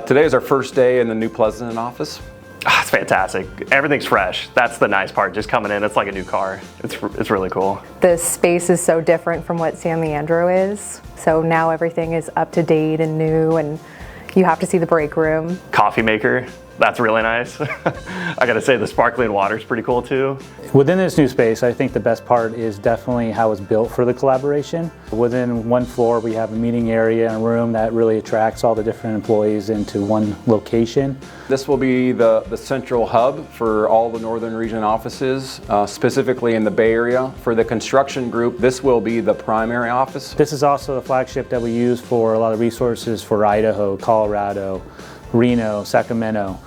Today is our first day in the new Pleasanton office. It's fantastic. Everything's fresh. That's the nice part. Just coming in, it's like a new car. It's really cool. The space is so different from what San Leandro is. So now everything is up to date and new, and you have to see the break room. Coffee maker. That's really nice. I gotta say the sparkling water is pretty cool too. Within this new space, I think the best part is definitely how it's built for the collaboration. Within one floor, we have a meeting area and a room that really attracts all the different employees into one location. This will be the central hub for all the Northern Region offices, specifically in the Bay Area. For the construction group, this will be the primary office. This is also the flagship that we use for a lot of resources for Idaho, Colorado, Reno, Sacramento.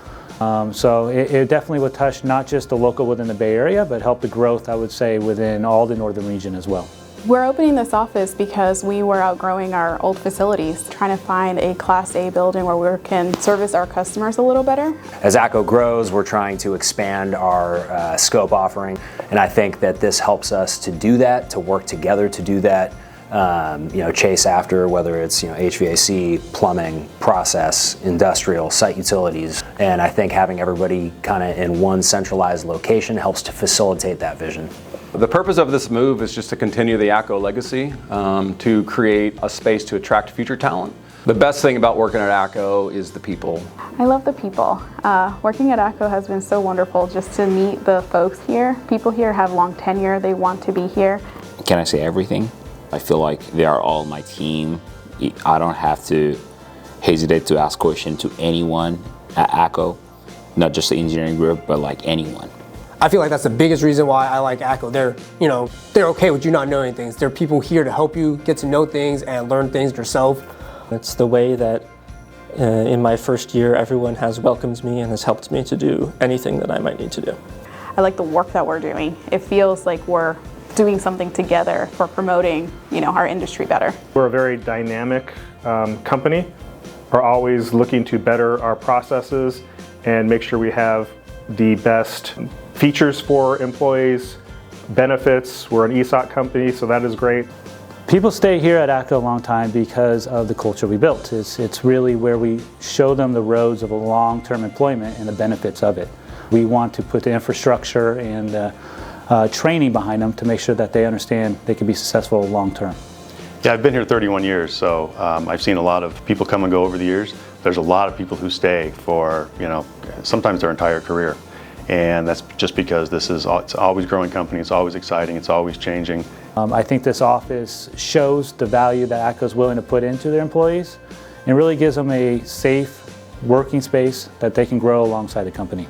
So it definitely would touch not just the local within the Bay Area, but help the growth, I would say, within all the Northern Region as well. We're opening this office because we were outgrowing our old facilities, trying to find a Class A building where we can service our customers a little better. As ACCO grows, we're trying to expand our scope offering, and I think that this helps us to do that, to work together to do that. Chase after, whether it's HVAC, plumbing, process, industrial, site utilities, and I think having everybody kind of in one centralized location helps to facilitate that vision. The purpose of this move is just to continue the ACCO legacy, to create a space to attract future talent. The best thing about working at ACCO is the people. I love the people. Working at ACCO has been so wonderful just to meet the folks here. People here have long tenure, they want to be here. Can I say everything? I feel like they are all my team. I don't have to hesitate to ask questions to anyone at ACCO, not just the engineering group, but like anyone. I feel like that's the biggest reason why I like ACCO. They're okay with you not knowing things. They're people here to help you get to know things and learn things yourself. It's the way that in my first year, everyone has welcomed me and has helped me to do anything that I might need to do. I like the work that we're doing. It feels like we're doing something together for promoting, our industry better. We're a very dynamic company. We're always looking to better our processes and make sure we have the best features for employees, benefits. We're an ESOP company, so that is great. People stay here at ACCO a long time because of the culture we built. It's really where we show them the roads of a long-term employment and the benefits of it. We want to put the infrastructure and training behind them to make sure that they understand they can be successful long-term. Yeah, I've been here 31 years, so I've seen a lot of people come and go over the years. There's a lot of people who stay for, sometimes their entire career. And that's just because it's always growing company, it's always exciting, it's always changing. I think this office shows the value that ACCO is willing to put into their employees and really gives them a safe working space that they can grow alongside the company.